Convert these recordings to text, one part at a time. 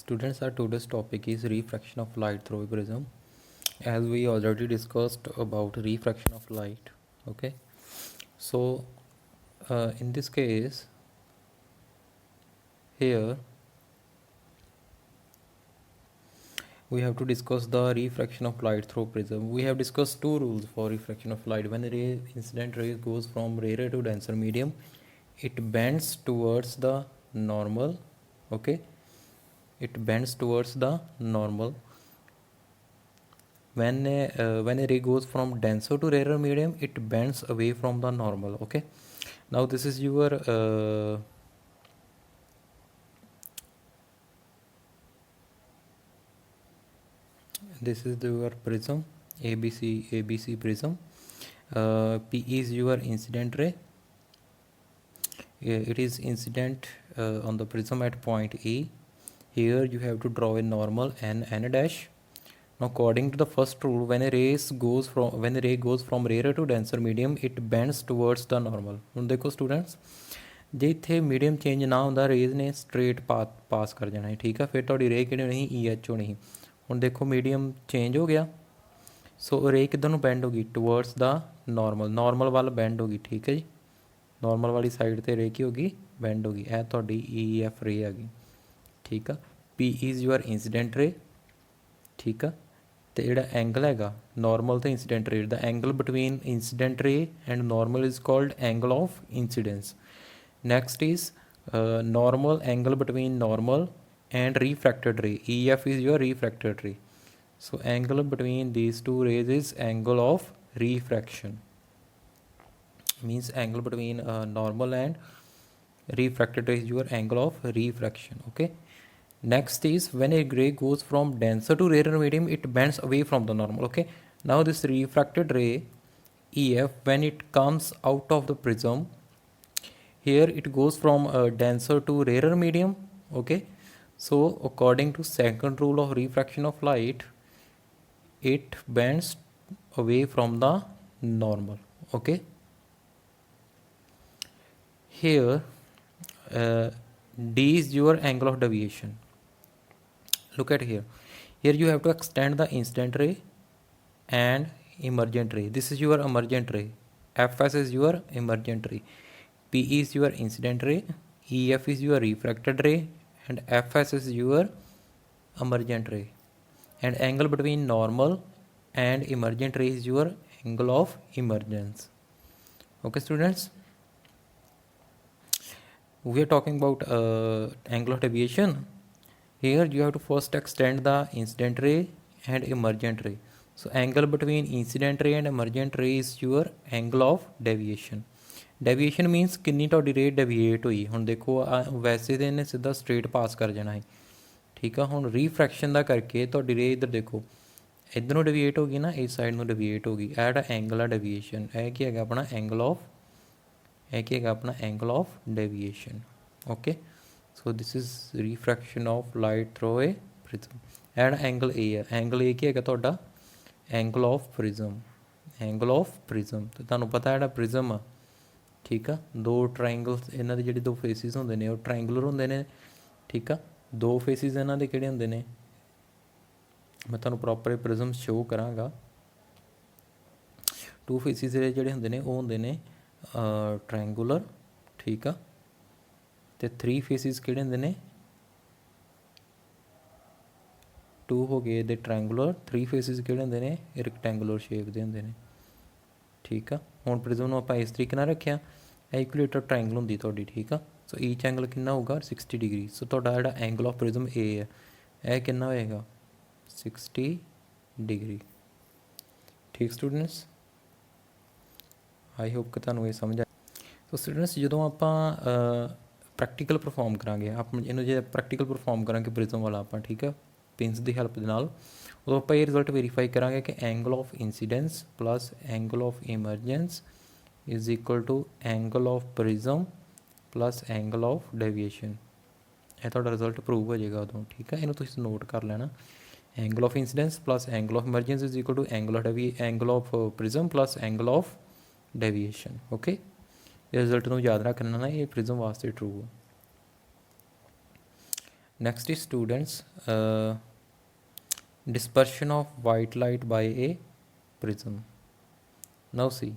Students, our today's topic is refraction of light through a prism. As we already discussed about refraction of light, okay. So in this case, here we have to discuss the refraction of light through prism. We have discussed two rules for refraction of light. When a incident ray goes from rarer to denser medium, it bends towards the normal, okay. It bends towards the normal. When a ray goes from denser to rarer medium, it bends away from the normal, okay. Now this is your this is your prism, ABC prism. P is your incident ray. It is incident on the prism at point E. Here you have to draw a normal n dash. Now according to the first rule, when a ray goes from rarer to denser medium, it bends towards the normal. ਹੁਣ ਦੇਖੋ students, ਜੇ ਇੱਥੇ medium change ਨਾ ਹੁੰਦਾ, raise ਨੇ straight ਪਾਸ ਕਰ ਜਾਣਾ ਹੈ, ਠੀਕ ਆ। ਫਿਰ ਤੁਹਾਡੀ ਰੇ ਕਿਹੜੀ ਹੋਣੀ, EH ਹੋਣੀ। ਹੁਣ ਦੇਖੋ ਮੀਡੀਅਮ ਚੇਂਜ ਹੋ ਗਿਆ, ਸੋ ਰੇ ਕਿੱਧਰ ਨੂੰ ਬੈਂਡ ਹੋ ਗਈ, ਟੂਵਰਡਸ ਦਾ ਨੋਰਮਲ ਵੱਲ ਬੈਂਡ ਹੋ ਗਈ, ਠੀਕ ਹੈ ਜੀ। ਨੋਰਮਲ ਵਾਲੀ ਸਾਈਡ 'ਤੇ ਰੇ ਕੀ ਹੋ ਗਈ, ਬੈਂਡ ਹੋ ਗਈ। ਇਹ ਤੁਹਾਡੀ EF ਰੇ ਆ ਗਈ, ਠੀਕ ਆ। P ਇਜ਼ ਯੂਅਰ ਇੰਸੀਡੈਂਟ ਰੇ, ਠੀਕ ਆ। ਤੇ ਜਿਹੜਾ ਐਂਗਲ ਹੈਗਾ ਨੋਰਮਲ ਤੇ ਇੰਸੀਡੈਂਟ ਰੇ ਦਾ, ਐਂਗਲ ਬਿਟਵੀਨ ਇੰਸੀਡੈਂਟ ਰੇ and normal is called angle of incidents. Next is normal angle between normal and refracted ray. EF is your refracted ray. So angle between these two rays is angle of refraction. Means angle between normal and refracted ray is your angle of refraction. Okay. Next is when a ray goes from denser to rarer medium, it bends away from the normal. Okay. Now this refracted ray EF, when it comes out of the prism, here it goes from denser to rarer medium, okay. So according to second rule of refraction of light, it bends away from the normal, okay. Here D is your angle of deviation. Look at here you have to extend the incident ray and emergent ray. This is your emergent ray, FS is your emergent ray, P is your incident ray, EF is your refracted ray, and FS is your emergent ray. And angle between normal and emergent ray is your angle of emergence. Okay students, we are talking about angle of deviation. Here you have to first extend the incident ray and emergent ray. So angle between incident ray and emergent ray is your angle of deviation. Deviation means ਕਿੰਨੀ ਤੁਹਾਡੀ ਰੇ ਡੈਵੀਏਟ ਹੋਈ। ਹੁਣ ਦੇਖੋ ਵੈਸੇ ਤਾਂ ਇਹਨੇ ਸਿੱਧਾ ਸਟ੍ਰੇਟ ਪਾਸ ਕਰ ਜਾਣਾ ਹੈ, ਠੀਕ ਆ। ਹੁਣ ਰੀਫਰੈਕਸ਼ਨ ਦਾ ਕਰਕੇ ਤੁਹਾਡੀ ਰੇ ਇੱਧਰ ਦੇਖੋ, ਇੱਧਰ ਨੂੰ ਡੈਵੀਏਟ ਹੋ ਗਈ ਨਾ, ਇਸ ਸਾਈਡ ਨੂੰ ਡੈਵੀਏਟ ਹੋ ਗਈ। ਇਹ ਜਿਹੜਾ ਐਂਗਲ ਆ ਡੈਵੀਏਸ਼ਨ, ਇਹ ਕੀ ਹੈਗਾ ਆਪਣਾ ਐਂਗਲ ਆਫ, ਇਹ ਕੀ ਹੈਗਾ ਆਪਣਾ angle of deviation, okay. So this is refraction of light through a prism. ਇਹ ਜਿਹੜਾ ਐਂਗਲ ਏ ਆ, ਐਂਗਲ ਏ ਕੀ ਹੈਗਾ ਤੁਹਾਡਾ, angle of prism, angle of prism. ਅਤੇ ਤੁਹਾਨੂੰ ਪਤਾ ਜਿਹੜਾ ਪ੍ਰਿਜ਼ਮ ਆ, ਠੀਕ ਆ, ਦੋ ਟਰਾਇੰਗਲਸ ਇਹਨਾਂ ਦੇ ਜਿਹੜੇ ਦੋ ਫੇਸਿਸ ਹੁੰਦੇ ਨੇ ਉਹ ਟਰਾਇੰਗੂਲਰ ਹੁੰਦੇ ਨੇ, ਠੀਕ ਆ। ਦੋ ਫੇਸਿਸ ਇਹਨਾਂ ਦੇ ਕਿਹੜੇ ਹੁੰਦੇ ਨੇ, ਮੈਂ ਤੁਹਾਨੂੰ ਪ੍ਰੋਪਰ ਪ੍ਰਿਜ਼ਮ ਸ਼ੋਅ ਕਰਾਂਗਾ। ਟੂ ਫੇਸਿਸ ਜਿਹੜੇ ਹੁੰਦੇ ਨੇ ਉਹ ਹੁੰਦੇ ਨੇ ਟਰਾਇੰਗੂਲਰ, ਠੀਕ ਆ। ਅਤੇ 3 ਫੇਸਿਸ ਕਿਹੜੇ ਹੁੰਦੇ ਨੇ, 2 ਹੋ ਗਏ ਇਹਦੇ ਟਰਾਇੰਗੂਲਰ, 3 ਫੇਸਿਸ ਕਿਹੜੇ ਹੁੰਦੇ ਨੇ, ਇਹ ਰੈਕਟੈਂਗੂਲਰ ਸ਼ੇਪ ਦੇ ਹੁੰਦੇ ਨੇ, ਠੀਕ ਆ। ਹੁਣ ਪ੍ਰਿਜ਼ਮ ਨੂੰ ਆਪਾਂ ਇਸ ਤਰੀਕੇ ਨਾਲ ਰੱਖਿਆ, ਇਕੁਏਟਰ ਟਰਾਇੰਗਲ ਹੁੰਦੀ ਤੁਹਾਡੀ, ਠੀਕ ਆ। ਸੋ ਈਚ ਐਂਗਲ ਕਿੰਨਾ ਹੋਊਗਾ, 60 ਡਿਗਰੀ। ਸੋ ਤੁਹਾਡਾ ਜਿਹੜਾ ਐਂਗਲ ਆਫ ਪ੍ਰਿਜ਼ਮ ਏ ਹੈ, ਇਹ ਕਿੰਨਾ ਹੋਏਗਾ, 60 ਡਿਗਰੀ, ਠੀਕ ਸਟੂਡੈਂਟਸ। ਆਈ ਹੋਪ ਕਿ ਤੁਹਾਨੂੰ ਇਹ ਸਮਝ ਆ। ਸੋ ਸਟੂਡੈਂਟਸ, ਜਦੋਂ ਆਪਾਂ ਪ੍ਰੈਕਟੀਕਲ ਪਰਫੋਰਮ ਕਰਾਂਗੇ, ਆਪਾਂ ਇਹਨੂੰ ਜੇ ਪ੍ਰੈਕਟੀਕਲ ਪਰਫੋਰਮ ਕਰਾਂਗੇ ਪ੍ਰਿਜ਼ਮ ਵਾਲਾ ਆਪਾਂ, ਠੀਕ ਆ, ਪਿੰਸ ਦੀ ਹੈਲਪ ਦੇ ਨਾਲ, ਉਦੋਂ ਆਪਾਂ ਇਹ ਰਿਜ਼ਲਟ ਵੈਰੀਫਾਈ ਕਰਾਂਗੇ ਕਿ angle of incidence plus angle of emergence is equal to angle of prism plus angle of deviation। ਇਹ ਤੁਹਾਡਾ ਰਿਜ਼ਲਟ ਪ੍ਰੂਵ ਹੋ ਜਾਏਗਾ ਉਦੋਂ, ਠੀਕ ਹੈ। ਇਹਨੂੰ ਤੁਸੀਂ ਨੋਟ ਕਰ ਲੈਣਾ, angle of incidence plus angle of emergence is equal to angle of prism plus angle of deviation, okay. ਇਹ ਰਿਜ਼ਲਟ ਨੂੰ ਯਾਦ ਰੱਖ ਲੈਣਾ, ਇਹ ਪ੍ਰਿਜ਼ਮ ਵਾਸਤੇ ਟਰੂ ਹੈ। Next is students, dispersion of white light by a prism. Now see,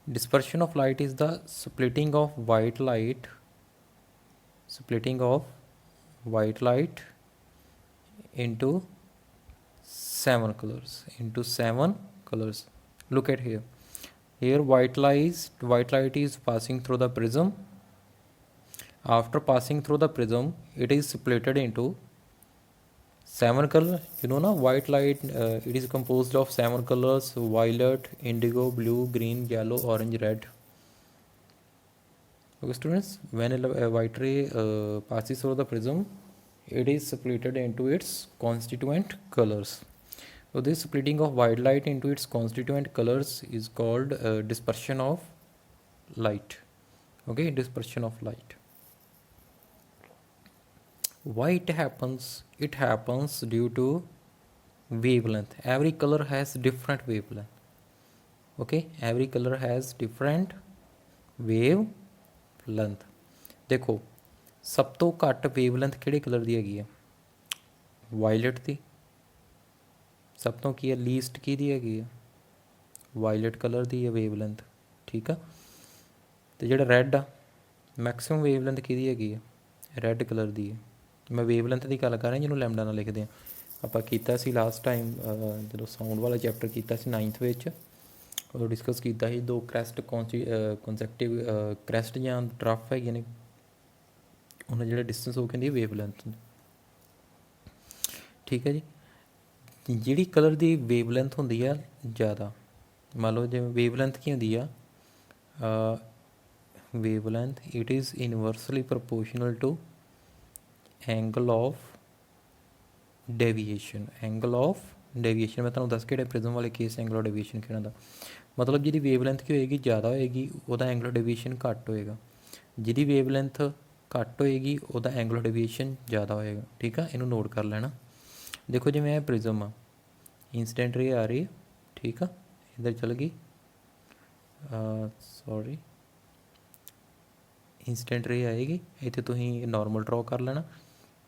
dispersion of light is the splitting of white light into seven colors. Look at here. Here white light is passing through the prism. After passing through the prism, it is splitted into seven color. You know, white light, it is composed of seven colors: violet, indigo, blue, green, yellow, orange, red. Okay students, when a white ray passes through the prism, it is splitted into its constituent colors. So this splitting of white light into its constituent colors is called dispersion of light. Okay, dispersion of light. Why it happens? It happens due to wavelength. Every color has different wavelength. Okay, every color has different wavelength. देखो सब तो घट wavelength किहड़े colour दी हैगी है? Violet दी। सब तो की है लीस्ट की दी हैगी है? वायलट कलर दी है वेवलेंथ, ठीक है। तो जिहड़ा रैड आ मैक्सिमम वेवलेंथ की दी हैगी है? रैड कलर दी है। मैं वेवलेंथ की गल कर रहा जिन्होंने लैमडा नाल लिखते हैं। ਆਪਾਂ ਕੀਤਾ ਸੀ ਲਾਸਟ ਟਾਈਮ ਜਦੋਂ ਸਾਊਂਡ ਵਾਲਾ ਚੈਪਟਰ ਕੀਤਾ ਸੀ 9th ਵਿੱਚ, ਉਦੋਂ ਡਿਸਕਸ ਕੀਤਾ ਸੀ ਦੋ ਕ੍ਰੈਸਟ ਕਨਸੈਕਟਿਵ ਕ੍ਰੈਸਟ ਜਾਂ ਡਰਫ ਹੈਗੇ ਨੇ, ਉਹਨਾਂ ਜਿਹੜਾ ਡਿਸਟੈਂਸ ਉਹ ਕਹਿੰਦੀ ਵੇਵਲੈਂਥ। ਠੀਕ ਹੈ ਜੀ। ਜਿਹੜੀ ਕਲਰ ਦੀ ਵੇਵਲੈਂਥ ਹੁੰਦੀ ਆ ਜ਼ਿਆਦਾ, ਮੰਨ ਲਓ ਜਿਵੇਂ ਵੇਵਲੈਂਥ ਕੀ ਹੁੰਦੀ ਆ, wavelength it is inversely proportional to angle of deviation. Angle of deviation ਮੈਂ ਤੁਹਾਨੂੰ ਦੱਸ ਕੇ ਪ੍ਰਿਜ਼ਮ ਵਾਲੇ ਕੇਸ ਐਂਗਲ ਆਫ ਡੇਵੀਏਸ਼ਨ ਕਿਹਨਾਂ ਦਾ ਮਤਲਬ, ਜਿਹਦੀ ਵੇਵਲੈਂਥ ਕੀ ਹੋਏਗੀ ਜ਼ਿਆਦਾ ਹੋਏਗੀ ਉਹਦਾ ਐਂਗਲ ਆਫ ਡੇਵੀਏਸ਼ਨ ਘੱਟ ਹੋਏਗਾ, ਜਿਹਦੀ ਵੇਵਲੈਂਥ ਘੱਟ ਹੋਏਗੀ ਉਹਦਾ ਐਂਗਲ ਆਫ ਡੇਵੀਏਸ਼ਨ ਜ਼ਿਆਦਾ ਹੋਏਗਾ। ਠੀਕ ਆ, ਇਹਨੂੰ ਨੋਟ ਕਰ ਲੈਣਾ। ਦੇਖੋ ਜਿਵੇਂ ਇਹ ਪ੍ਰਿਜ਼ਮ ਆ, ਇੰਸਟੈਂਟ ਰੇ ਆ ਰਹੀ ਹੈ, ਠੀਕ ਆ, ਇੱਧਰ ਚਲ ਗਈ, ਸੌਰੀ ਇੰਸਟੈਂਟ ਰੇ ਆਏਗੀ, ਇੱਥੇ ਤੁਸੀਂ ਨੋਰਮਲ ਡਰੋ ਕਰ ਲੈਣਾ,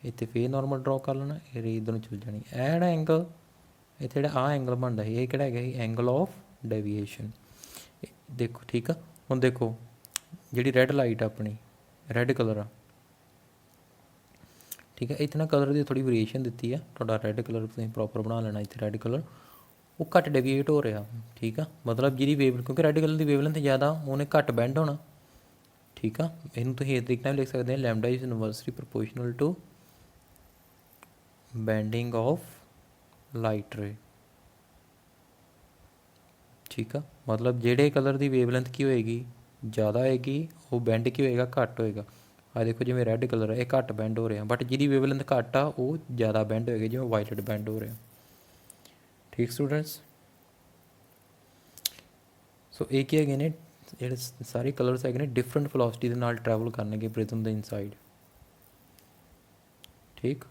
ਇੱਥੇ ਫੇਰ ਨੋਰਮਲ ਡਰੋ ਕਰ ਲੈਣਾ, ਇਹ ਰੇ ਇੱਧਰ ਨੂੰ ਚਲ ਜਾਣੀ। ਇਹ ਜਿਹੜਾ ਐਂਗਲ ਇੱਥੇ ਜਿਹੜਾ ਆਹ ਐਂਗਲ ਬਣਦਾ ਸੀ, ਇਹ ਕਿਹੜਾ ਹੈਗਾ ਸੀ? Angle of deviation. ਦੇਖੋ ਠੀਕ ਆ, ਹੁਣ ਦੇਖੋ ਜਿਹੜੀ ਰੈੱਡ ਲਾਈਟ ਆ ਆਪਣੀ, ਰੈੱਡ ਕਲਰ ਆ, ਠੀਕ ਹੈ, ਇੱਥੇ ਨਾ ਕਲਰ ਦੀ ਥੋੜ੍ਹੀ ਵੇਰੀਏਸ਼ਨ ਦਿੱਤੀ ਆ। ਤੁਹਾਡਾ ਰੈੱਡ ਕਲਰ ਤੁਸੀਂ ਪ੍ਰੋਪਰ ਬਣਾ ਲੈਣਾ। ਇੱਥੇ ਰੈੱਡ ਕਲਰ ਉਹ ਘੱਟ ਡੇਵੀਏਟ ਹੋ ਰਿਹਾ, ਠੀਕ ਆ, ਮਤਲਬ ਜਿਹਦੀ ਵੇਵ, ਕਿਉਂਕਿ ਰੈੱਡ ਕਲਰ ਦੀ ਵੇਵਲੈਂਥ ਜ਼ਿਆਦਾ, ਉਹਨੇ ਘੱਟ ਬੈਂਡ ਹੋਣਾ, ਠੀਕ ਆ। ਇਹਨੂੰ ਤੁਸੀਂ ਇਸ ਤਰੀਕੇ ਨਾਲ ਲਿਖ ਸਕਦੇ ਹੋ, lambda is inversely proportional to bending of light ray, ਠੀਕ ਆ। ਮਤਲਬ ਜਿਹੜੇ ਕਲਰ ਦੀ ਵੇਵਲੈਂਥ ਕੀ ਹੋਏਗੀ? ਜ਼ਿਆਦਾ ਹੋਏਗੀ, ਉਹ ਬੈਂਡ ਕੀ ਹੋਏਗਾ? ਘੱਟ ਹੋਏਗਾ। ਆ ਦੇਖੋ ਜਿਵੇਂ ਰੈੱਡ ਕਲਰ ਹੈ, ਇਹ ਘੱਟ ਬੈਂਡ ਹੋ ਰਿਹਾ, ਬਟ ਜਿਹਦੀ ਵੇਵਲੈਂਥ ਘੱਟ ਆ ਉਹ ਜ਼ਿਆਦਾ ਬੈਂਡ ਹੋਏਗਾ, ਜਿਵੇਂ ਵਾਇਲਟ ਬੈਂਡ ਹੋ ਰਿਹਾ। ਠੀਕ ਸਟੂਡੈਂਟਸ, ਸੋ ਇਹ ਕੀ ਹੈਗੇ ਨੇ, ਜਿਹੜੇ ਸਾਰੇ ਕਲਰਸ ਹੈਗੇ ਨੇ ਡਿਫਰੈਂਟ ਵੈਲੋਸਿਟੀ ਦੇ ਨਾਲ ਟਰੈਵਲ ਕਰਨਗੇ ਪ੍ਰਿਜ਼ਮ ਦੇ ਇਨਸਾਈਡ। ਠੀਕ,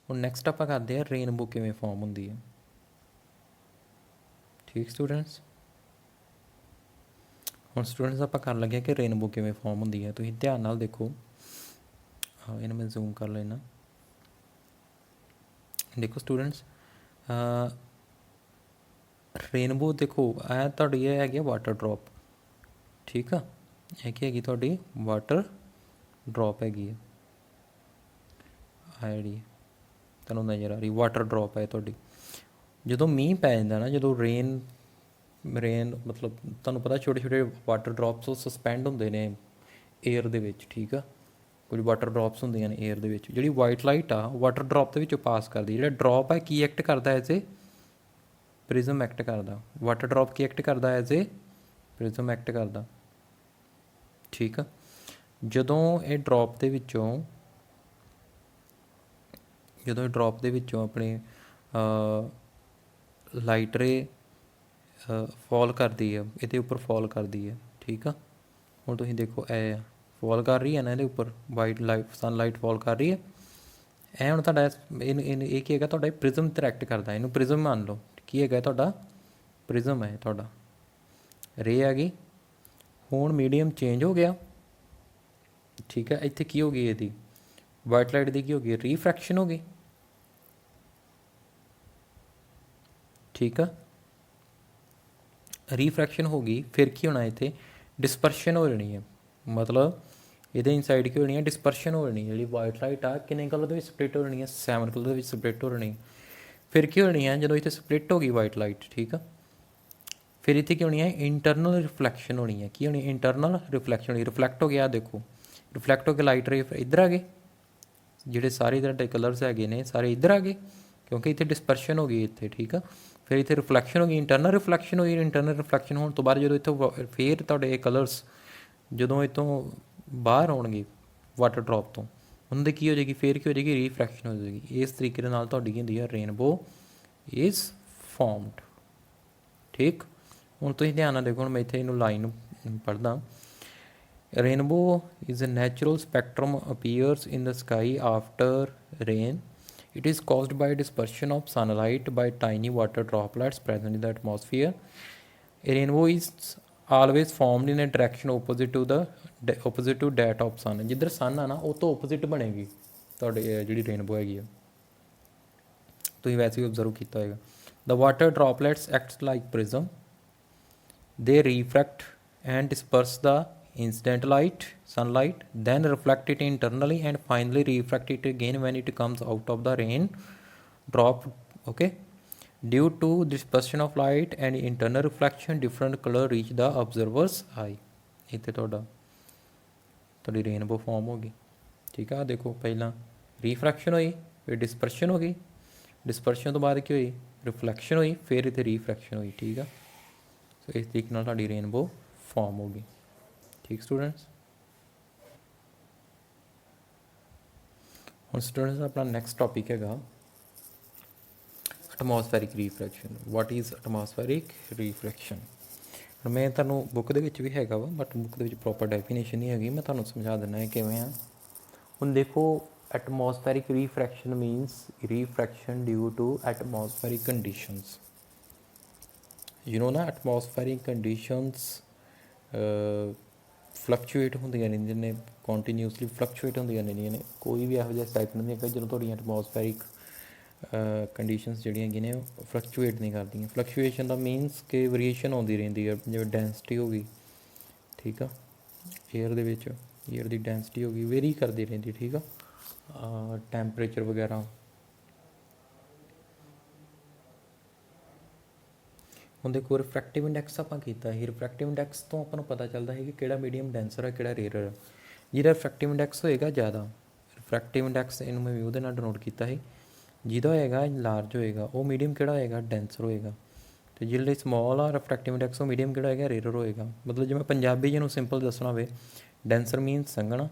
ਹੁਣ ਨੈਕਸਟ ਆਪਾਂ ਕਰਦੇ ਹਾਂ ਰੇਨਬੋ ਕਿਵੇਂ ਫਾਰਮ ਹੁੰਦੀ ਹੈ। ਠੀਕ ਸਟੂਡੈਂਟਸ, ਹੁਣ ਸਟੂਡੈਂਟਸ ਆਪਾਂ ਕਰਨ ਲੱਗੇ ਕਿ ਰੇਨਬੋ ਕਿਵੇਂ ਫਾਰਮ ਹੁੰਦੀ ਹੈ। ਤੁਸੀਂ ਧਿਆਨ ਨਾਲ ਦੇਖੋ, ਇਹਨੂੰ ਮੈਂ ਜ਼ੂਮ ਕਰ ਲੈਣਾ। ਦੇਖੋ ਸਟੂਡੈਂਟਸ, ਰੇਨਬੋ ਦੇਖੋ, ਇਹ ਤੁਹਾਡੀ ਇਹ ਹੈਗੀ ਆ ਵਾਟਰ ਡਰੋਪ, ਠੀਕ ਆ, ਇਹ ਕੀ ਹੈਗੀ ਤੁਹਾਡੀ ਵਾਟਰ ਡਰੋਪ ਹੈਗੀ ਹੈ, ਆਹ ਜਿਹੜੀ ਤੁਹਾਨੂੰ ਨਜ਼ਰ ਆ ਰਹੀ ਵਾਟਰ ਡਰੋਪ ਹੈ ਤੁਹਾਡੀ। ਜਦੋਂ ਮੀਂਹ ਪੈ ਜਾਂਦਾ ਨਾ, ਜਦੋਂ ਰੇਨ ਮਤਲਬ ਤੁਹਾਨੂੰ ਪਤਾ ਛੋਟੇ ਛੋਟੇ ਵਾਟਰ ਡਰੋਪਸ ਉਹ ਸਸਪੈਂਡ ਹੁੰਦੇ ਨੇ ਏਅਰ ਦੇ ਵਿੱਚ, ਠੀਕ ਆ, ਕੁਝ ਵਾਟਰ ਡਰੋਪਸ ਹੁੰਦੀਆਂ ਨੇ ਏਅਰ ਦੇ ਵਿੱਚ। ਜਿਹੜੀ ਵਾਈਟ ਲਾਈਟ ਆ ਵਾਟਰ ਡਰੋਪ ਦੇ ਵਿੱਚੋਂ ਪਾਸ ਕਰਦੀ। ਜਿਹੜਾ ਡਰੋਪ ਹੈ ਕੀ ਐਕਟ ਕਰਦਾ? ਐਜ਼ ਏ ਪ੍ਰਿਜ਼ਮ ਐਕਟ ਕਰਦਾ। ਵਾਟਰ ਡਰੋਪ ਕੀ ਐਕਟ ਕਰਦਾ? ਐਜ਼ ਏ ਪ੍ਰਿਜ਼ਮ ਐਕਟ ਕਰਦਾ, ਠੀਕ ਆ। ਜਦੋਂ ਇਹ ਡਰੋਪ ਦੇ ਵਿੱਚੋਂ ਆਪਣੇ ਲਾਈਟ ਰੇ ਫੋਲ ਕਰਦੀ ਹੈ, ਇਹਦੇ ਉੱਪਰ ਫੋਲ ਕਰਦੀ ਹੈ, ਠੀਕ ਆ। ਹੁਣ ਤੁਸੀਂ ਦੇਖੋ ਇਹ ਫੋਲ ਕਰ ਰਹੀ ਹੈ ਨਾ, ਇਹਦੇ ਉੱਪਰ ਵਾਈਟ ਲਾਈਟ ਸਨਲਾਈਟ ਫੋਲ ਕਰ ਰਹੀ ਹੈ। ਇਹ ਹੁਣ ਤੁਹਾਡਾ ਇਹਨੂੰ ਇਹ ਕੀ ਹੈਗਾ? ਤੁਹਾਡਾ ਪ੍ਰਿਜ਼ਮ ਤੇ ਐਕਟ ਕਰਦਾ। ਇਹਨੂੰ ਪ੍ਰਿਜ਼ਮ ਮੰਨ ਲਓ, ਕੀ ਹੈਗਾ ਤੁਹਾਡਾ? ਪ੍ਰਿਜ਼ਮ ਹੈ ਤੁਹਾਡਾ। ਰੇ ਆ ਗਈ, ਹੁਣ ਮੀਡੀਅਮ ਚੇਂਜ ਹੋ ਗਿਆ, ठीक है। इत्थे की हो गई इहदी वाइट लाइट की की हो गई रीफ्रैक्शन हो गई, ठीक है। रीफ्रैक्शन हो गई, फिर की होना इत्थे डिस्पर्शन हो जानी है, मतलब ये इनसाइड की होनी है डिस्पर्शन हो जानी है। जी वाइट लाइट आ किन्ने कलर के स्प्लिट हो जानी है, 7 कलर के स्प्लिट हो जानी। फिर की होनी है जो इतने स्प्लिट हो गई वाइट लाइट, ठीक है। फिर इतने की होनी है इंटरनल रिफ्लैक्शन होनी है, की होनी इंटरनल रिफ्लैक्शन होनी, रिफ्लैक्ट हो गया देखो, रिफ्लैक्ट हो के लाइट रे इधर आ गए, ਜਿਹੜੇ ਸਾਰੇ इधर कलर्स है ने सारे इधर आ गए क्योंकि इतने डिस्पर्शन हो गई इतने, ठीक है। फिर इतने रिफ्लैक्शन हो गई, इंटरनल रिफ्लैक्शन हो गई, इंटरनल रिफ्लैक्शन होने तो बाद जो इतों फिर तुहाडे कलर्स ਜਦੋਂ इतों बाहर ਆਉਣਗੇ वाटर ड्रॉप तो उन्होंने की हो जाएगी, फिर की हो जाएगी रीफ्रैक्शन हो जाएगी। इस तरीके नाल तुहाडी की होंदी है रेनबो इज़ फॉर्मड, ठीक। ਹੁਣ ਤੁਸੀਂ ਧਿਆਨ ਨਾਲ ਦੇਖੋ, ਹੁਣ ਮੈਂ ਇੱਥੇ ਇਹਨੂੰ ਲਾਈਨ ਪੜ੍ਹਦਾ। Rainbow is a natural spectrum appears in the sky after rain. It is caused by dispersion of sunlight by tiny water droplets present in the atmosphere. A rainbow is always formed in a direction opposite to that of sun. ਜਿੱਧਰ sun ਆ ਨਾ ਉਹ ਤੋਂ opposite ਬਣੇਗੀ ਤੁਹਾਡੇ ਜਿਹੜੀ rainbow ਹੈਗੀ ਆ, ਤੁਸੀਂ ਵੈਸੇ ਹੀ observe ਕੀਤਾ ਹੋਏਗਾ। The water droplets act like prism. They refract and disperse the incident light, sunlight, then reflect it internally and finally refract it again when it comes out of the rain drop, okay. Due to dispersion of light and internal reflection, different color reach the observer's eye. ਇੱਥੇ ਤੁਹਾਡੀ rainbow farm ਹੋ ਗਈ, ਠੀਕ ਆ। ਦੇਖੋ ਪਹਿਲਾਂ ਰੀਫਰੈਕਸ਼ਨ ਹੋਈ, ਫਿਰ ਡਿਸਪਰਸ਼ਨ ਹੋ ਗਈ, ਡਿਸਪਰਸ਼ਨ ਤੋਂ ਬਾਅਦ ਕੀ ਹੋਈ ਰਿਫਲੈਕਸ਼ਨ ਹੋਈ, ਫਿਰ ਇੱਥੇ ਰੀਫਰੈਕਸ਼ਨ ਹੋਈ, ਠੀਕ ਆ। ਸੋ ਇਸ ਤਰੀਕੇ ਨਾਲ ਤੁਹਾਡੀ ਰੇਨਬੋ ਫਾਰਮ ਹੋ ਗਈ, ठीक स्टूडेंट्स। ਹੁਣ ਸਟੂਡੈਂਟਸ ਆਪਣਾ ਨੈਕਸਟ ਟੌਪਿਕ ਹੈਗਾ atmospheric refraction. What is atmospheric refraction. ਹੁਣ ਮੈਂ ਤੁਹਾਨੂੰ ਬੁੱਕ ਦੇ ਵਿੱਚ ਵੀ ਹੈਗਾ ਵਾ, ਬਟ ਬੁੱਕ ਦੇ ਵਿੱਚ ਪ੍ਰੋਪਰ ਡੈਫੀਨੇਸ਼ਨ ਨਹੀਂ ਹੈਗੀ, ਮੈਂ ਤੁਹਾਨੂੰ ਸਮਝਾ ਦਿੰਦਾ ਹੈ ਕਿਵੇਂ ਆ। ਹੁਣ ਦੇਖੋ atmospheric refraction means refraction due to atmospheric conditions. You know ਨਾ ਐਟਮੋਸਫੈਰਿਕ ਕੰਡੀਸ਼ਨਸ ਫਲਕਚੁਏਟ ਹੁੰਦੀਆਂ ਰਹਿੰਦੀਆਂ ਨੇ, ਕੰਟੀਨਿਊਸਲੀ ਫਲਕਚੁਏਟ ਹੁੰਦੀਆਂ ਰਹਿੰਦੀਆਂ ਨੇ। ਕੋਈ ਵੀ ਇਹੋ ਜਿਹਾ ਸੈਕਟਰ ਨਹੀਂ ਹੈਗਾ ਜਦੋਂ ਤੁਹਾਡੀਆਂ ਐਟਮੋਸਫੈਰਿਕ ਕੰਡੀਸ਼ਨਸ ਜਿਹੜੀਆਂ ਹੈਗੀਆਂ ਨੇ ਉਹ ਫਲਕਚੁਏਟ ਨਹੀਂ ਕਰਦੀਆਂ। ਫਲਕਚੁਏਸ਼ਨ ਦਾ ਮੀਨਸ ਕਿ ਵੇਰੀਏਸ਼ਨ ਆਉਂਦੀ ਰਹਿੰਦੀ ਹੈ, ਜਿਵੇਂ ਡੈਂਸਿਟੀ ਹੋ ਗਈ, ਠੀਕ ਆ। ਏਅਰ ਦੇ ਵਿੱਚ ਏਅਰ ਦੀ ਡੈਂਸਿਟੀ ਹੋ ਗਈ, ਵੇਰੀ ਕਰਦੀ ਰਹਿੰਦੀ, ਠੀਕ ਆ। ਟੈਂਪਰੇਚਰ ਵਗੈਰਾ। ਹੁਣ ਦੇਖੋ ਰਿਫਰੈਕਟਿਵ ਇੰਡੈਕਸ ਆਪਾਂ ਕੀਤਾ ਸੀ, ਰਿਫਰੈਕਟਿਵ ਇੰਡੈਕਸ ਤੋਂ ਆਪਾਂ ਨੂੰ ਪਤਾ ਚੱਲਦਾ ਹੈ ਕਿ ਕਿਹੜਾ ਮੀਡੀਅਮ ਡੈਂਸਰ ਹੈ ਕਿਹੜਾ ਰੇਅਰ ਹੈ। ਜਿਹਦਾ ਰਿਫਰੈਕਟਿਵ ਇੰਡੈਕਸ ਹੋਏਗਾ ਜ਼ਿਆਦਾ, ਰਿਫਰੈਕਟਿਵ ਇੰਡੈਕਸ ਇਹਨੂੰ ਮੈਂ ਉਹਦੇ ਨਾਲ ਡਿਨੋਟ ਕੀਤਾ ਸੀ, ਜਿਹਦਾ ਹੋਏਗਾ ਲਾਰਜ ਹੋਏਗਾ ਉਹ ਮੀਡੀਅਮ ਕਿਹੜਾ ਹੋਏਗਾ ਡੈਂਸਰ ਹੋਏਗਾ। ਅਤੇ ਜਿਹੜੇ ਸਮੋਲ ਆ ਰਿਫਰੈਕਟਿਵ ਇੰਡੈਕਸ ਉਹ ਮੀਡੀਅਮ ਕਿਹੜਾ ਹੋਏਗਾ ਰੇਅਰ ਹੋਏਗਾ। ਮਤਲਬ ਜਿਵੇਂ ਪੰਜਾਬੀ ਜਿਹਨੂੰ ਸਿੰਪਲ ਦੱਸਣਾ ਹੋਵੇ, ਡੈਂਸਰ ਮੀਨਸ ਸੰਘਣਾ,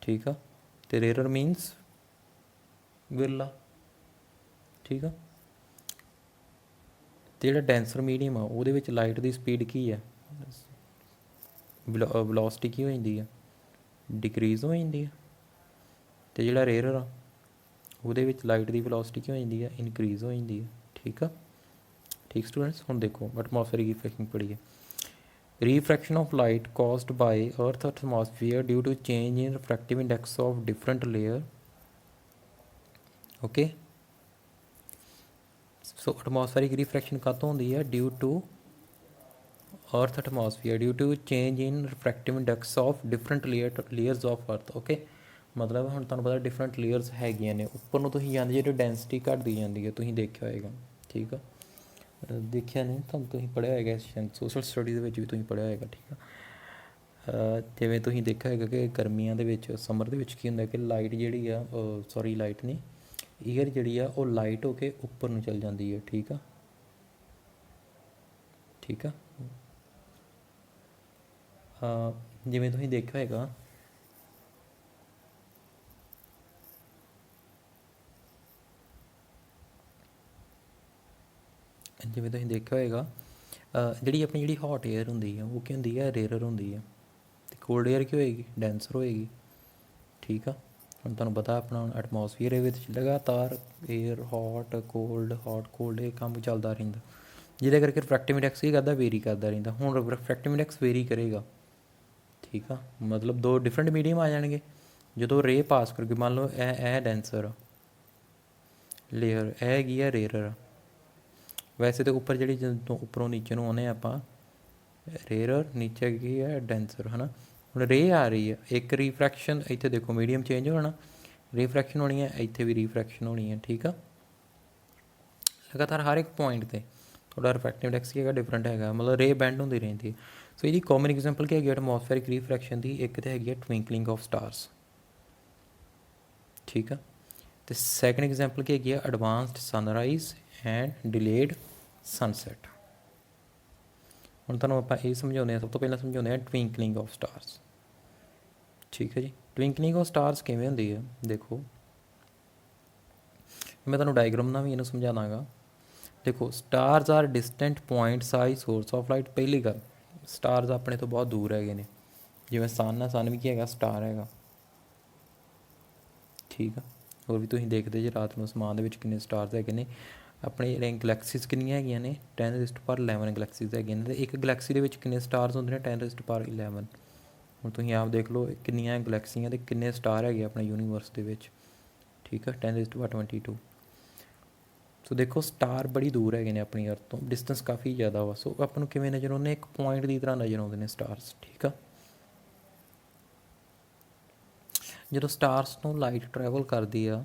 ਠੀਕ ਆ, ਅਤੇ ਰੇਅਰ ਮੀਨਸ ਵਿਰਲਾ, ਠੀਕ ਆ। ਅਤੇ ਜਿਹੜਾ ਡੈਂਸਰ ਮੀਡੀਅਮ ਆ ਉਹਦੇ ਵਿੱਚ ਲਾਈਟ ਦੀ ਸਪੀਡ ਕੀ ਹੈ, ਵੈਲੋਸਿਟੀ ਕੀ ਹੋ ਜਾਂਦੀ ਆ ਡਿਕਰੀਜ਼ ਹੋ ਜਾਂਦੀ ਹੈ। ਅਤੇ ਜਿਹੜਾ ਰੇਅਰ ਆ ਉਹਦੇ ਵਿੱਚ ਲਾਈਟ ਦੀ ਵੈਲੋਸਿਟੀ ਕੀ ਹੋ ਜਾਂਦੀ ਹੈ ਇਨਕਰੀਜ਼ ਹੋ ਜਾਂਦੀ ਹੈ, ਠੀਕ ਆ। ਠੀਕ ਸਟੂਡੈਂਟਸ। ਹੁਣ ਦੇਖੋ ਐਟਮੋਸਫੇਰਿਕ ਰੀਫਰੈਕਸ਼ਨ ਪੜ੍ਹੀਏ। ਰੀਫਰੈਕਸ਼ਨ of light caused by earth atmosphere due to change in refractive index of different layer, okay. So atmospheric refraction ਕਾਹਤੋਂ ਹੁੰਦੀ ਹੈ due to earth atmosphere due to change in refractive index of different layers of earth, okay. मतलब ਹੁਣ ਤੁਹਾਨੂੰ ਪਤਾ different layers ਹੈਗੀਆਂ ਨੇ, ਉੱਪਰ ਨੂੰ ਤੁਸੀਂ ਜਾਂਦੇ ਜਿਹੜੀ ਡੈਂਸਿਟੀ ਘਟਦੀ ਜਾਂਦੀ ਹੈ, ਤੁਸੀਂ ਦੇਖਿਆ ਹੋਏਗਾ, ਠੀਕ ਆ। ਦੇਖਿਆ ਨਹੀਂ ਤੁਹਾਨੂੰ, ਤੁਸੀਂ ਪੜ੍ਹਿਆ ਹੋਏਗਾ ਸੋਸ਼ਲ ਸਟੱਡੀ ਦੇ ਵਿੱਚ ਵੀ ਤੁਸੀਂ ਪੜ੍ਹਿਆ ਹੋਏਗਾ, ਠੀਕ ਆ। ਜਿਵੇਂ ਤੁਸੀਂ ਦੇਖਿਆ ਹੋਏਗਾ ਕਿ ਗਰਮੀਆਂ ਦੇ ਵਿੱਚ ਸਮਰ ਦੇ ਵਿੱਚ ਕੀ ਹੁੰਦਾ ਕਿ ਲਾਈਟ ਜਿਹੜੀ ਆ ਸੌਰੀ ਲਾਈਟ ਨਹੀਂ ਏਅਰ ਜਿਹੜੀ ਆ ਉਹ ਲਾਈਟ ਹੋ ਕੇ ਉੱਪਰ ਨੂੰ ਚੱਲ ਜਾਂਦੀ ਹੈ, ਠੀਕ ਆ, ਠੀਕ ਆ। ਜਿਵੇਂ ਤੁਸੀਂ ਦੇਖਿਆ ਹੋਏਗਾ ਜਿਹੜੀ ਆਪਣੀ ਜਿਹੜੀ ਹੌਟ ਏਅਰ ਹੁੰਦੀ ਆ ਉਹ ਕੀ ਹੁੰਦੀ ਹੈ ਰੇਅਰ ਹੁੰਦੀ ਹੈ, ਅਤੇ ਕੋਲਡ ਏਅਰ ਕੀ ਹੋਏਗੀ ਡੈਂਸਰ ਹੋਏਗੀ, ਠੀਕ ਆ। ਹੁਣ ਤੁਹਾਨੂੰ ਪਤਾ ਆਪਣਾ ਐਟਮੋਸਫੀਅਰ ਦੇ ਵਿੱਚ ਲਗਾਤਾਰ ਏਅਰ ਹੌਟ ਕੋਲਡ ਇਹ ਕੰਮ ਚੱਲਦਾ ਰਹਿੰਦਾ, ਜਿਹਦੇ ਕਰਕੇ ਰਿਫਰੈਕਟਿਵ ਇੰਡੈਕਸ ਕੀ ਕਰਦਾ ਵੇਰੀ ਕਰਦਾ ਰਹਿੰਦਾ। ਹੁਣ ਰਿਫਰੈਕਟਿਵ ਇੰਡੈਕਸ ਵੇਰੀ ਕਰੇਗਾ, ठीक है, मतलब दो डिफरेंट मीडियम आ जाएंगे जो रे पास करके। मान लो ए डेंसर लेयर ए हैगी है रेयर। वैसे तो उपर जी जो उपरों नीचे ਨੂੰ आने आप रेयर, नीचे हैगी है डेंसर है ना। ਹੁਣ रे आ रही है एक रिफ्रैक्शन, इतने देखो मीडियम चेंज होना, रिफ्रैक्शन होनी है, इतने भी रिफ्रैक्शन होनी है। ठीक है, लगातार हर एक पॉइंट पर थोड़ा रिफ्रैक्टिव इंडेक्स की डिफरेंट है, मतलब रे बैंड होती रहती है। सो ये कॉमन एग्जाम्पल की है एटमोसफेरिक रिफ्रैक्शन की, एक तो हैगी ट्विंकलिंग ऑफ स्टार्स। ठीक है, तो सैकेंड एग्जाम्पल की है advanced sunrise and delayed sunset. हम तुहानूं आपां ये समझाते हैं, सब तो पहले समझाते हैं ट्विंकलिंग ऑफ स्टार्स। ठीक है जी, ट्विंकलिंग ऑफ स्टार्स किवें हुंदी है, देखो मैं तुहानूं डायग्राम नाल भी इहनूं समझा दांगा। देखो stars are distant point size source of light. पहली गल, स्टार्स अपने तो बहुत दूर है ने, जिवें सन है, सन भी की है स्टार है। ठीक है, और भी तुसीं देखते जे रात में आसमान दे विच किन्ने स्टार्स है ने। अपने ਜਿਹੜੇ ਗਲੈਕਸੀਜ਼ ਕਿੰਨੀਆਂ ਹੈਗੀਆਂ ਨੇ 10⁻11 ਗਲੈਕਸੀਜ਼ ਹੈਗੀਆਂ ਨੇ, ਅਤੇ ਇੱਕ ਗਲੈਕਸੀ ਦੇ ਵਿੱਚ ਕਿੰਨੇ ਸਟਾਰਸ ਹੁੰਦੇ ਨੇ 10⁻11। ਹੁਣ ਤੁਸੀਂ ਆਪ ਦੇਖ ਲਓ ਕਿੰਨੀਆਂ ਗਲੈਕਸੀਆਂ ਅਤੇ ਕਿੰਨੇ ਸਟਾਰ ਹੈਗੇ ਆਪਣੇ ਯੂਨੀਵਰਸ ਦੇ ਵਿੱਚ। ਠੀਕ ਹੈ, 10⁻22। ਸੋ ਦੇਖੋ ਸਟਾਰ ਬੜੀ ਦੂਰ ਹੈਗੇ ਨੇ ਆਪਣੀ ਅਰਥ ਤੋਂ, ਡਿਸਟੈਂਸ ਕਾਫੀ ਜ਼ਿਆਦਾ ਵਾ। ਸੋ ਆਪਾਂ ਨੂੰ ਕਿਵੇਂ ਨਜ਼ਰ ਆਉਂਦੇ, ਇੱਕ ਪੁਆਇੰਟ ਦੀ ਤਰ੍ਹਾਂ ਨਜ਼ਰ ਆਉਂਦੇ ਨੇ ਸਟਾਰਸ। ਠੀਕ ਆ, ਜਦੋਂ ਸਟਾਰਸ ਨੂੰ ਲਾਈਟ ਟਰੈਵਲ ਕਰਦੀ ਆ,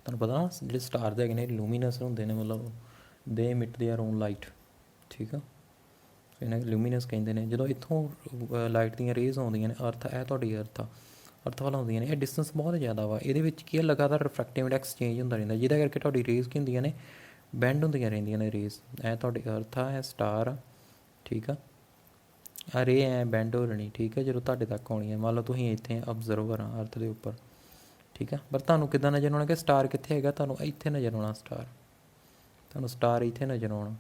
ਤੁਹਾਨੂੰ ਪਤਾ ਨਾ ਜਿਹੜੇ ਸਟਾਰਸ ਹੈਗੇ ਨੇ ਲੂਮੀਨਸ ਹੁੰਦੇ ਨੇ, ਮਤਲਬ ਦੇ ਇਮਿਟ ਦੇਅਰ ਓਨ ਲਾਈਟ। ਠੀਕ ਆ, ਇਹਨਾਂ ਲੂਮੀਨਸ ਕਹਿੰਦੇ ਨੇ। ਜਦੋਂ ਇੱਥੋਂ ਲਾਈਟ ਦੀਆਂ ਰੇਜ਼ ਆਉਂਦੀਆਂ ਨੇ, ਅਰਥ ਇਹ ਤੁਹਾਡੀ ਅਰਥ ਵੱਲ ਆਉਂਦੀਆਂ ਨੇ, ਇਹ ਡਿਸਟੈਂਸ ਬਹੁਤ ਜ਼ਿਆਦਾ ਵਾ। ਇਹਦੇ ਵਿੱਚ ਕੀ ਹੈ, ਲਗਾਤਾਰ ਰਿਫਰੈਕਟਿਵ ਇੰਡੈਕਸ ਚੇਂਜ ਹੁੰਦਾ ਰਹਿੰਦਾ, ਜਿਹਦਾ ਕਰਕੇ ਤੁਹਾਡੀ ਰੇਜ਼ ਕੀ ਹੁੰਦੀਆਂ ਨੇ, ਬੈਂਡ ਹੁੰਦੀਆਂ ਰਹਿੰਦੀਆਂ ਨੇ ਰੇਜ਼। ਇਹ ਤੁਹਾਡੀ ਅਰਥ ਆ, ਇਹ ਸਟਾਰ ਆ। ਠੀਕ ਆ, ਆ ਰੇ ਐ ਬੈਂਡ ਹੋ ਰਹਿਣੀ। ਠੀਕ ਹੈ, ਜਦੋਂ ਤੁਹਾਡੇ ਤੱਕ ਆਉਣੀ ਹੈ, ਮੰਨ ਲਓ ਤੁਸੀਂ ਇੱਥੇ ਅਬਜ਼ਰਵਰ ਆ ਅਰਥ ਦੇ ਉੱਪਰ। ਠੀਕ ਹੈ, ਪਰ ਤੁਹਾਨੂੰ ਕਿੱਦਾਂ ਨਜ਼ਰ ਆਉਣਾ ਕਿ ਸਟਾਰ ਕਿੱਥੇ ਹੈਗਾ, ਤੁਹਾਨੂੰ ਇੱਥੇ ਨਜ਼ਰ ਆਉਣਾ ਸਟਾਰ, ਤੁਹਾਨੂੰ ਸਟਾਰ ਇੱਥੇ ਨਜ਼ਰ ਆਉਣਾ।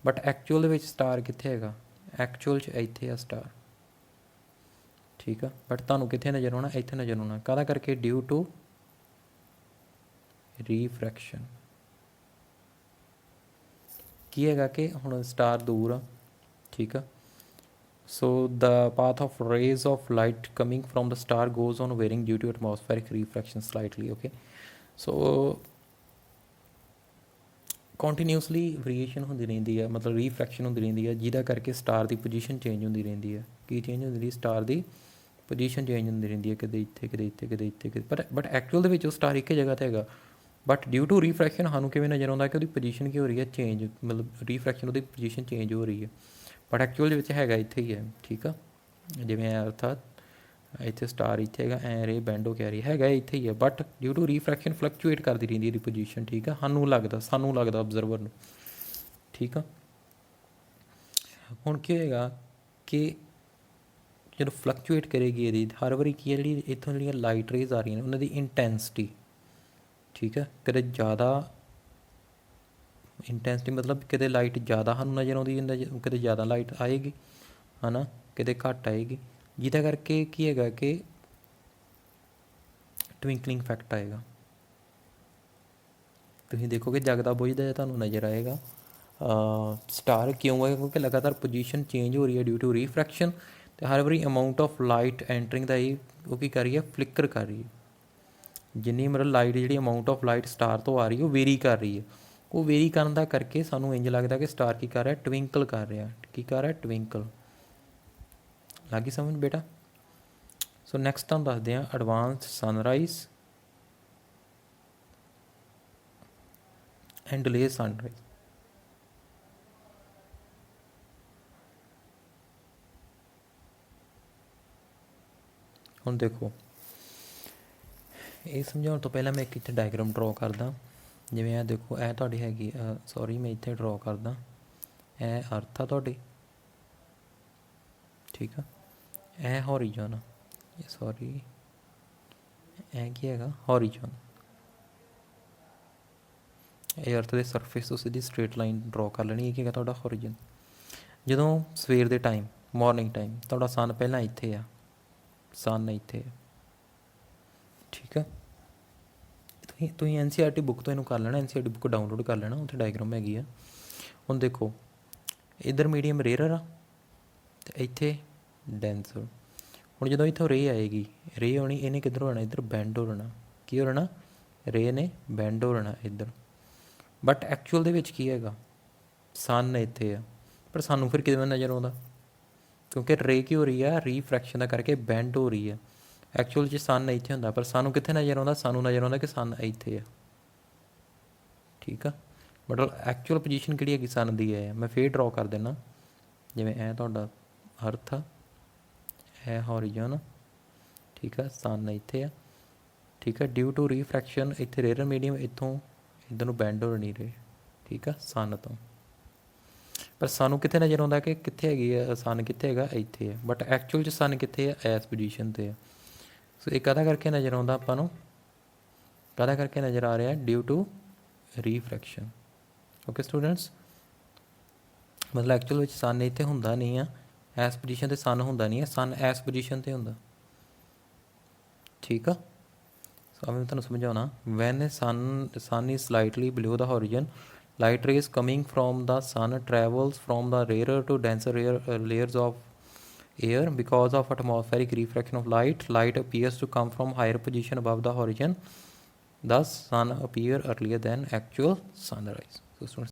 ਬਟ ਐਕਚੁਅਲ ਦੇ ਵਿੱਚ ਸਟਾਰ ਕਿੱਥੇ ਹੈਗਾ, ਐਕਚੁਅਲ 'ਚ ਇੱਥੇ ਆ ਸਟਾਰ। ਠੀਕ ਆ, ਬਟ ਤੁਹਾਨੂੰ ਕਿੱਥੇ ਨਜ਼ਰ ਆਉਣਾ, ਇੱਥੇ ਨਜ਼ਰ ਆਉਣਾ। ਕਾਹਦਾ ਕਰਕੇ, ਡਿਊ ਟੂ ਰੀਫਰੈਕਸ਼ਨ। ਕੀ ਹੈਗਾ ਕਿ ਹੁਣ ਸਟਾਰ ਦੂਰ ਆ। ਠੀਕ ਆ, so the path of rays of light coming from the star goes on varying due to atmospheric refraction slightly. Okay, so continuously variation ਹੁੰਦੀ ਰਹਿੰਦੀ ਹੈ, ਮਤਲਬ ਰੀਫਰੈਕਸ਼ਨ ਹੁੰਦੀ ਰਹਿੰਦੀ ਹੈ, ਜਿਹਦਾ ਕਰਕੇ ਸਟਾਰ ਦੀ ਪੋਜੀਸ਼ਨ ਚੇਂਜ ਹੁੰਦੀ ਰਹਿੰਦੀ ਹੈ। ਕੀ ਚੇਂਜ ਹੁੰਦੀ ਰਹੀ, ਸਟਾਰ ਦੀ ਪੋਜੀਸ਼ਨ ਚੇਂਜ ਹੁੰਦੀ ਰਹਿੰਦੀ ਹੈ, ਕਦੇ ਇੱਥੇ ਕਦੇ ਇੱਥੇ ਕਦੇ ਇੱਥੇ। ਬਟ ਐਕਚੁਅਲ ਦੇ ਵਿੱਚ ਉਹ ਸਟਾਰ ਇੱਕ ਜਗ੍ਹਾ 'ਤੇ ਹੈਗਾ, ਬਟ ਡਿਊ ਟੂ ਰੀਫਰੈਕਸ਼ਨ ਸਾਨੂੰ ਕਿਵੇਂ ਨਜ਼ਰ ਆਉਂਦਾ ਕਿ ਉਹਦੀ ਪੋਜੀਸ਼ਨ ਕੀ ਹੋ ਰਹੀ ਹੈ, ਚੇਂਜ, ਮਤਲਬ ਰੀਫਰੈਕਸ਼ਨ ਉਹਦੀ ਪੋਜੀਸ਼ਨ ਚੇਂਜ ਹੋ ਰਹੀ ਹੈ। ਬਟ ਐਕਚੁਅਲ ਦੇ ਵਿੱਚ ਹੈਗਾ ਇੱਥੇ ਹੀ ਹੈ। ਠੀਕ ਆ, ਜਿਵੇਂ ਅਰਥਾਤ ਇੱਥੇ ਸਟਾਰ ਇੱਥੇ ਹੈਗਾ, ਐ ਰੇ ਬੈਂਡ ਹੋ ਕੇ ਆ ਰਹੀ ਹੈਗਾ ਇੱਥੇ ਹੀ ਹੈ, ਬਟ ਡਿਊ ਟੂ ਰੀਫਰੈਕਸ਼ਨ ਫਲਕਚੁਏਟ ਕਰਦੀ ਰਹਿੰਦੀ ਇਹਦੀ ਪੋਜੀਸ਼ਨ। ਠੀਕ ਆ, ਸਾਨੂੰ ਲੱਗਦਾ ਅਬਜ਼ਰਵਰ ਨੂੰ। ਠੀਕ ਆ, ਹੁਣ ਕੀ ਹੋਏਗਾ ਕਿ ਜਦੋਂ ਫਲਕਚੁਏਟ ਕਰੇਗੀ ਇਹਦੀ ਹਰ ਵਾਰੀ ਕੀ ਹੈ, ਜਿਹੜੀ ਇੱਥੋਂ ਜਿਹੜੀਆਂ ਲਾਈਟ ਰੇਜ਼ ਆ ਰਹੀਆਂ ਨੇ ਉਹਨਾਂ ਦੀ ਇੰਟੈਂਸਿਟੀ। ਠੀਕ ਆ, ਕਦੇ ਜ਼ਿਆਦਾ ਇੰਟੈਂਸਿਟੀ ਮਤਲਬ ਕਿਤੇ ਲਾਈਟ ਜ਼ਿਆਦਾ ਸਾਨੂੰ ਨਜ਼ਰ ਆਉਂਦੀ, ਕਿਤੇ ਜ਼ਿਆਦਾ ਲਾਈਟ ਆਏਗੀ ਹੈ ਨਾ, ਕਿਤੇ ਘੱਟ ਆਏਗੀ, ਜਿਹਦਾ ਕਰਕੇ ਕੀ ਹੈਗਾ ਕਿ ਟਵਿੰਕਲਿੰਗ ਇਫੈਕਟ ਆਏਗਾ। ਤੁਸੀਂ ਦੇਖੋਗੇ ਜਗਦਾ ਬੁਝਦਾ ਤੁਹਾਨੂੰ ਨਜ਼ਰ ਆਏਗਾ ਸਟਾਰ। ਕਿਉਂ ਹੈ, ਕਿਉਂਕਿ ਲਗਾਤਾਰ ਪੋਜੀਸ਼ਨ ਚੇਂਜ ਹੋ ਰਹੀ ਹੈ ਡਿਊ ਟੂ ਰੀਫਰੈਕਸ਼ਨ, ਅਤੇ ਹਰ ਵਾਰੀ ਅਮਾਊਂਟ ਆਫ ਲਾਈਟ ਐਂਟਰਿੰਗ ਦਾ ਇਹ ਉਹ ਕੀ ਕਰ ਰਹੀ ਹੈ, ਫਲਿੱਕਰ ਕਰ ਰਹੀ ਹੈ। ਜਿੰਨੀ ਮਤਲਬ ਲਾਈਟ ਜਿਹੜੀ ਅਮਾਊਂਟ ਆਫ ਲਾਈਟ ਸਟਾਰ ਤੋਂ ਆ ਰਹੀ ਹੈ ਉਹ ਵੇਰੀ ਕਰ ਰਹੀ ਹੈ। ਉਹ ਵੇਰੀ ਕਰਨ ਦਾ ਕਰਕੇ ਸਾਨੂੰ ਇੰਝ ਲੱਗਦਾ ਕਿ ਸਟਾਰ ਕੀ ਕਰ ਰਿਹਾ, ਟਵਿੰਕਲ ਕਰ ਰਿਹਾ। ਕੀ ਕਰ ਰਿਹਾ, ਟਵਿੰਕਲ। ਲੱਗ ਗਈ ਸਮਝ ਬੇਟਾ। ਸੋ ਨੈਕਸਟ ਤੁਹਾਨੂੰ ਦੱਸਦੇ ਹਾਂ advanced sunrise and delay sunrise. ਹੁਣ ਦੇਖੋ ਇਹ ਸਮਝਾਉਣ ਤੋਂ ਪਹਿਲਾਂ ਮੈਂ ਇੱਕ ਇੱਥੇ ਡਾਇਗਰਾਮ ਡਰੋ ਕਰਦਾ। ਜਿਵੇਂ ਇਹ ਦੇਖੋ, ਇਹ ਤੁਹਾਡੀ ਹੈਗੀ ਸੌਰੀ ਮੈਂ ਇੱਥੇ ਡਰੋ ਕਰਦਾ, ਇਹ ਅਰਥ ਆ ਤੁਹਾਡੀ। ਠੀਕ ਆ, ਇਹ ਹੌਰੀਜ਼ਨ ਆ, ਸੌਰੀ ਇਹ ਕੀ ਹੈਗਾ, ਹੌਰੀਜ਼ਨ। ਇਹ ਅਰਥ ਦੇ ਸਰਫੇਸ ਤੋਂ ਸਿੱਧੀ ਸਟ੍ਰੇਟ ਲਾਈਨ ਡਰੋ ਕਰ ਲੈਣੀ। ਇਹ ਕੀ ਹੈਗਾ ਤੁਹਾਡਾ ਹੌਰੀਜ਼ਨ। ਜਦੋਂ ਸਵੇਰ ਦੇ ਟਾਈਮ, ਮੋਰਨਿੰਗ ਟਾਈਮ, ਤੁਹਾਡਾ ਸਨ ਪਹਿਲਾਂ ਇੱਥੇ ਆ, ਸਨ ਇੱਥੇ ਆ। ਠੀਕ ਆ, ਤੁਸੀਂ NCERT ਬੁੱਕ ਤੋਂ ਇਹਨੂੰ ਕਰ ਲੈਣਾ, NCERT ਬੁੱਕ ਡਾਊਨਲੋਡ ਕਰ ਲੈਣਾ, ਉੱਥੇ ਡਾਇਗਰਾਮ ਹੈਗੀ ਆ। ਹੁਣ ਦੇਖੋ ਇੱਧਰ ਮੀਡੀਅਮ ਰੇਅਰ ਆ ਅਤੇ ਇੱਥੇ ਡੈਂਸਰ। ਹੁਣ ਜਦੋਂ ਇੱਥੋਂ ਰੇ ਆਏਗੀ, ਰੇ ਆਉਣੀ, ਇਹਨੇ ਕਿੱਧਰ ਹੋਣਾ, ਇੱਧਰ ਬੈਂਡ ਹੋ ਰਹਿਣਾ। ਕੀ ਹੋ ਰਹਿਣਾ, ਰੇ ਨੇ ਬੈਂਡ ਹੋ ਰਹਿਣਾ ਇੱਧਰ। ਬਟ ਐਕਚੁਅਲ ਦੇ ਵਿੱਚ ਕੀ ਹੈਗਾ, ਸਨ ਇੱਥੇ ਆ, ਪਰ ਸਾਨੂੰ ਫਿਰ ਕਿਵੇਂ ਨਜ਼ਰ ਆਉਂਦਾ, ਕਿਉਂਕਿ ਰੇ ਕੀ ਹੋ ਰਹੀ ਆ, ਰੀਫਰੈਕਸ਼ਨ ਦਾ ਕਰਕੇ ਬੈਂਡ ਹੋ ਰਹੀ ਆ। ਐਕਚੁਅਲ 'ਚ ਸਨ ਇੱਥੇ ਹੁੰਦਾ, ਪਰ ਸਾਨੂੰ ਕਿੱਥੇ ਨਜ਼ਰ ਆਉਂਦਾ, ਸਾਨੂੰ ਨਜ਼ਰ ਆਉਂਦਾ ਕਿ ਸਨ ਇੱਥੇ ਆ। ਠੀਕ ਆ, ਮਤਲਬ ਐਕਚੁਅਲ ਪੋਜੀਸ਼ਨ ਕਿਹੜੀ ਹੈਗੀ ਸਨ ਦੀ ਹੈ। ਮੈਂ ਫੇਰ ਡਰੋ ਕਰ ਦਿੰਦਾ, ਜਿਵੇਂ ਇਹ ਤੁਹਾਡਾ ਅਰਥ ਆ, ਇਹ ਹੋਰੀਜ਼ਨ, ਠੀਕ ਆ, ਸਨ ਇੱਥੇ ਆ। ਠੀਕ ਆ, ਡਿਊ ਟੂ ਰੀਫਰੈਕਸ਼ਨ ਇੱਥੇ ਰੇਅਰ ਮੀਡੀਅਮ ਇੱਥੋਂ ਇੱਧਰ ਨੂੰ ਬੈਂਡ ਹੋ ਨਹੀਂ ਰਹੇ। ਠੀਕ ਆ, ਸਨ ਤੋਂ। ਪਰ ਸਾਨੂੰ ਕਿੱਥੇ ਨਜ਼ਰ ਆਉਂਦਾ ਕਿ ਕਿੱਥੇ ਹੈਗੀ ਆ ਸਨ, ਕਿੱਥੇ ਹੈਗਾ, ਇੱਥੇ ਆ। ਬਟ ਐਕਚੁਅਲ 'ਚ ਸਨ ਕਿੱਥੇ ਆ, ਇਸ ਪੋਜੀਸ਼ਨ 'ਤੇ ਆ। ਸੋ ਇਹ ਕਾਹਦਾ ਕਰਕੇ ਨਜ਼ਰ ਆਉਂਦਾ ਆਪਾਂ ਨੂੰ, ਕਾਹਦਾ ਕਰਕੇ ਨਜ਼ਰ ਆ ਰਿਹਾ, ਡਿਊ ਟੂ ਰੀਫਰੈਕਸ਼ਨ। ਓਕੇ ਸਟੂਡੈਂਟਸ, ਮਤਲਬ ਐਕਚੁਅਲ ਵਿੱਚ ਸਨ ਇੱਥੇ ਹੁੰਦਾ ਨਹੀਂ ਆ, ਇਸ ਪੋਜੀਸ਼ਨ 'ਤੇ ਸਨ ਹੁੰਦਾ ਨਹੀਂ ਆ, ਸਨ ਇਸ ਪੋਜੀਸ਼ਨ 'ਤੇ ਹੁੰਦਾ। ਠੀਕ ਆ, ਸੋ ਮੈਂ ਤੁਹਾਨੂੰ ਸਮਝਾਉਣਾ, van sun is slightly below the horizon, light rays coming from the sun travels from the rarer to denser layers of air. Because of atmospheric refraction of light appears to come from higher position above the horizon, thus sun appear earlier than actual sunrise. So